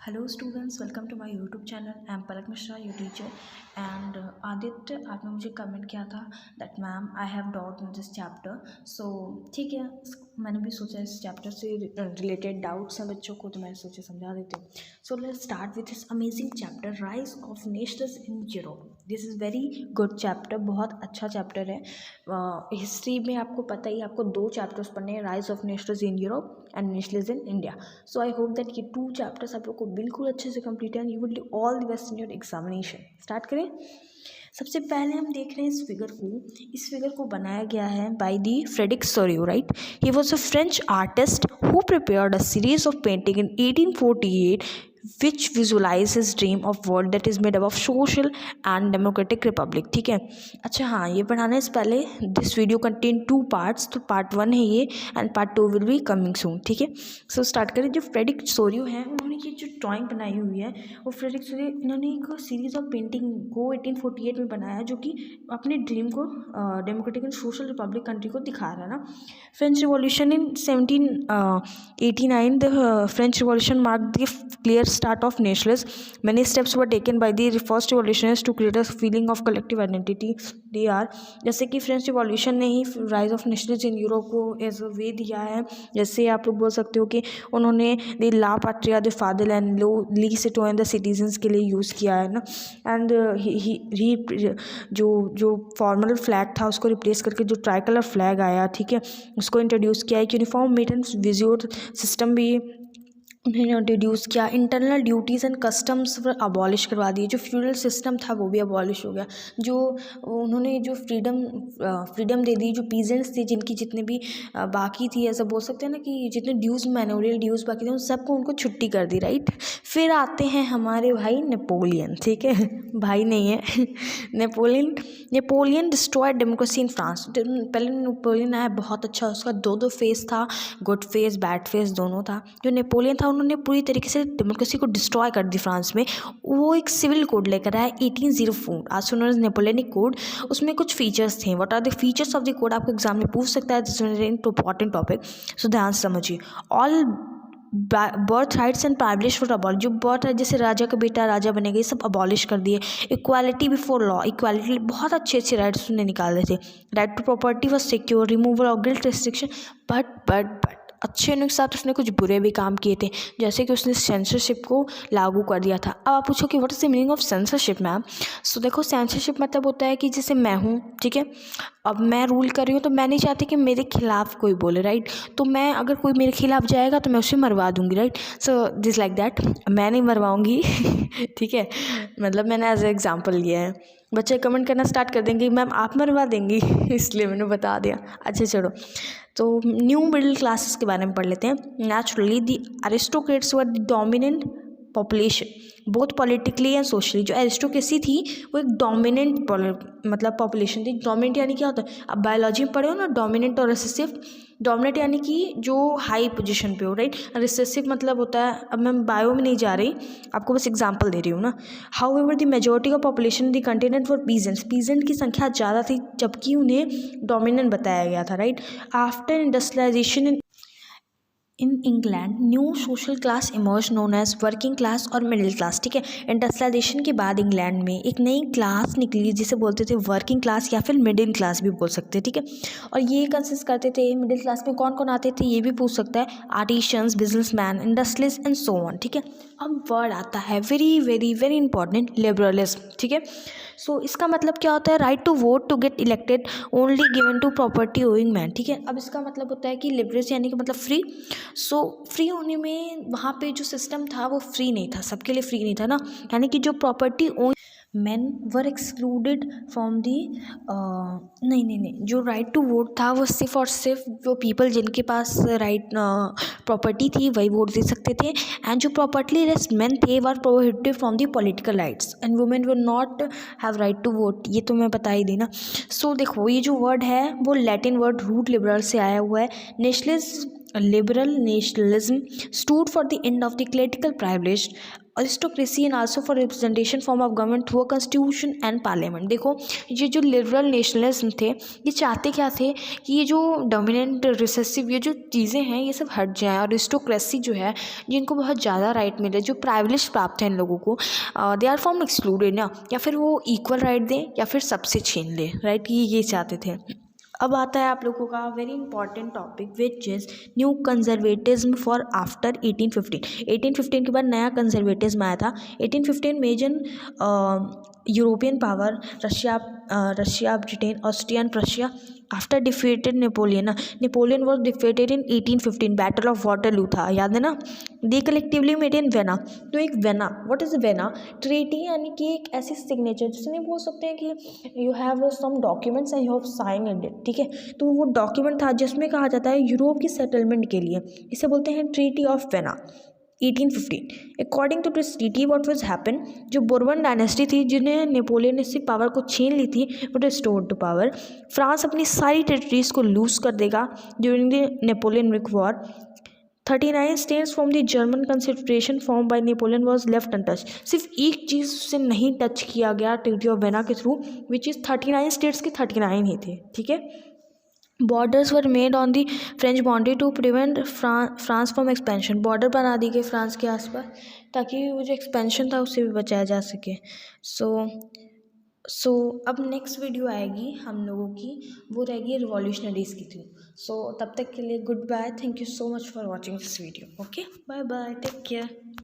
Hello students, welcome to my YouTube channel. I am Palak Mishra, your teacher. And Aditya आपने मुझे comment किया था that ma'am I have doubt in this chapter. So ठीक है, मैंने भी सोचा इस चैप्टर से रिलेटेड डाउट्स हैं बच्चों को, तो मैंने सोचा समझा देती हूँ. So let's start with this amazing chapter rise of Nations in Europe. This is very good chapter, बहुत अच्छा चैप्टर है. हिस्ट्री में आपको पता ही, आपको दो चैप्टर्स पढ़ने हैं, rise of Nations in Europe and Nations in India. So I hope that ये टू चैप्टर्स आप लोग को बिल्कुल अच्छे से कंप्लीट है and you will do all the best in your examination. Start करें. सबसे पहले हम देख रहे हैं इस फिगर को. इस फिगर को बनाया गया है by the Frederick Sorio, right. He was a French artist who prepared a series of painting in 1848 which visualize his dream of world that is made up of social and democratic republic. ठीक है. अच्छा हाँ, ये बनाने से पहले this video contain 2 parts. तो part 1 है ये and part 2 will be coming soon. ठीक है. सो स्टार्ट करें. जो फ्रेडरिक सोरियो है उन्होंने ये जो ड्राइंग बनाई हुई है, वो फ्रेडरिक सोरियो इन्होंने एक सीरीज ऑफ पेंटिंग को 1848 में बनाया, जो कि अपने ड्रीम को democratic and social Republic country को दिखा रहा है ना. French revolution in 1789, the French revolution mark the clear start of nationalism. Many steps were taken by the first revolutionists to create a feeling of collective identity. They are जैसे कि French revolution ने ही rise of nationalism in Europe को as a way दिया है. जैसे आप लोग बोल सकते हो कि उन्होंने द ला पैट्रिया द फादरलैंड लो ली सिटो एंड द सिटीजन्स के लिए यूज़ किया है ना. एंड जो फॉर्मल फ्लैग था उसको रिप्लेस करके जो ट्राई कलर फ्लैग आया, ठीक है, उसको इंट्रोड्यूस किया. एक यूनिफॉर्म मेंटेनेंस विजुअल सिस्टम भी उन्होंने इंट्रोड्यूस किया. Internal duties and customs abolish करवा दिए. जो फ्यूडल सिस्टम था वो भी अबॉलिश हो गया. जो उन्होंने जो फ्रीडम दे दी, जो पीजेंट्स थे जिनकी जितने भी बाकी थी, ऐसा बोल सकते हैं ना कि जितने ड्यूज़ मैनोरियल ड्यूज़ बाकी थे उन सबको उनको छुट्टी कर दी, राइट. फिर आते हैं हमारे भाई नेपोलियन. ठीक है, भाई नहीं है Napoleon destroyed democracy in France. पहले नेपोलियन आया, बहुत अच्छा, उसका दो फेस था, गुड फेस बैड फेस दोनों था. जो नेपोलियन था उन्होंने पूरी तरीके से डेमोक्रेसी को डिस्ट्रॉय कर दी फ्रांस में. वो एक सिविल कोड लेकर आया 1804, आज सुनो नेपोलियनिक कोड. उसमें कुछ फीचर्स थे. What are the features of the code, आपको एग्जाम में पूछ सकता है. This is important topic, so ध्यान से समझिए. All birth rights and privilege for abolish. जो बर्थ राइट, जैसे राजा का बेटा राजा बनेगा, ये सब अबॉलिश कर दिए. इक्वालिटी बिफोर लॉ, इक्वालिटी, बहुत अच्छे अच्छे राइट्स उन्हें निकाल रहे थे. Right to property was secure, removal of guild restriction. But अच्छे के साथ उसने कुछ बुरे भी काम किए थे, जैसे कि उसने सेंसरशिप को लागू कर दिया था. अब आप पूछो कि what is the meaning of censorship ma'am. So देखो, सेंसरशिप मतलब होता है कि जैसे मैं हूँ, ठीक है, अब मैं रूल कर रही हूँ, तो मैं नहीं चाहती कि मेरे खिलाफ कोई बोले, राइट. तो मैं, अगर कोई मेरे खिलाफ जाएगा तो मैं उसे मरवा दूंगी, right. So this like that, मैं नहीं मरवाऊंगी. ठीक है, मतलब मैंने एज ए एग्जाम्पल लिया है. बच्चे कमेंट करना स्टार्ट कर देंगे मैम आप मरवा देंगी, इसलिए मैंने बता दिया. अच्छा चलो, तो न्यू मिडिल क्लासेस के बारे में पढ़ लेते हैं. Naturally the aristocrats were the dominant population both politically and socially. जो एरिस्टोक्रेसी थी वो एक डोमिनेंट मतलब पॉपुलेशन थी. डोमिनेंट यानी क्या होता है, अब बायोलॉजी में पढ़े हो ना, डोमिनेंट और रिसेसिव. डोमिनेंट यानी कि जो हाई पोजीशन पे हो, राइट. रिसेसिव मतलब होता है, अब मैं बायो में नहीं जा रही, आपको बस एग्जांपल दे रही हूँ ना. How ever the majority of population the continent for peasants. Peasant की संख्या ज़्यादा थी, जबकि उन्हें डोमिनेंट बताया गया था, right. After industrialisation in England new social class emerge known as working class और मिडिल क्लास. ठीक है, इंडस्ट्रियलाइजेशन के बाद इंग्लैंड में एक नई क्लास निकली जिसे बोलते थे वर्किंग क्लास या फिर मिडिल क्लास भी बोल सकते हैं. ठीक है, और ये कंसिस्ट करते थे, मिडिल क्लास में कौन कौन आते थे ये भी पूछ सकता है, artisans, businessman, industrialist and so on. ठीक है, अब वर्ड आता है very very very important, liberalism. ठीक है, सो इसका मतलब क्या होता है, right to vote to get elected only given to property owing man. ठीक है, अब इसका मतलब होता है कि लिबरल्स यानी कि मतलब फ्री. सो फ्री होने में वहाँ पे जो सिस्टम था वो फ्री नहीं था, सबके लिए फ्री नहीं था ना. यानी कि जो property own man were excluded from the, नहीं, जो राइट टू वोट था वो सिर्फ और सिर्फ जो पीपल जिनके पास राइट प्रॉपर्टी थी वही वोट दे सकते थे. एंड जो प्रॉपर्टी लेस मैन थे were prohibited from the political rights and women will not have right to vote. ये तो मैं बता ही देना. सो देखो, ये जो वर्ड है वो लैटिन वर्ड रूट लिबरल से आया हुआ है. Nationalism, liberal nationalism stood for the end of the clerical privilege aristocracy and also for representation form of government through a constitution and parliament. देखो ये जो लिबरल नेशनलिज्म थे ये चाहते क्या थे कि ये जो डोमिनेंट रिसेसिव ये जो चीज़ें हैं ये सब हट जाएँ, और अरिस्टोक्रेसी जो है जिनको बहुत ज़्यादा राइट मिले, जो प्राइविलेज प्राप्त है इन लोगों को, दे आर फ्रॉम एक्सक्लूडेड ना, या फिर वो इक्वल राइट दें या फिर सबसे छीन ले, राइट, ये चाहते थे। अब आता है आप लोगों का very important topic which is new conservatism for after 1815। 1815 के बाद नया कंजर्वेटिज्म आया था। 1815 में जन European power Russia Britain Austrian Prussia after defeated Napoleon, Napoleon was defeated in 1815, battle of Waterloo था, याद है ना। दे कलेक्टिवली मेड इन वेना। तो एक vena, what is vena treaty, यानी कि एक ऐसी सिग्नेचर जिसमें बोल सकते हैं कि you have some documents and you have sign it, ठीक है। तो वो डॉक्यूमेंट था जिसमें कहा जाता है यूरोप की सेटलमेंट के लिए, इसे बोलते हैं treaty of Vienna 1815। According to this treaty what was happen, जो बोर्बन डायनेस्टी थी जिन्हें नेपोलियनिस्टिक पावर को छीन ली थी, वो रिस्टोर्ड टू पावर। फ्रांस अपनी सारी टेरिटरीज को लूज कर देगा during the Napoleonic war. 39 states from the German consideration form by Napoleon was left untouch. सिर्फ एक चीज़ से नहीं टच किया गया ट्रीटी ऑफ वेना के थ्रू, विच इज़ 39 स्टेट्स के 39 ही थे, ठीक है। Borders were made on the French boundary to prevent France from expansion. Border बना दी गई फ्रांस के आसपास ताकि वो जो एक्सपेंशन था उससे भी बचाया जा सके। सो अब नेक्स्ट वीडियो आएगी हम लोगों की, वो रहेगी रिवॉल्यूशनरीज की थ्रू। सो तब तक के लिए goodbye, thank you so much for watching this video. Okay, bye bye, take care.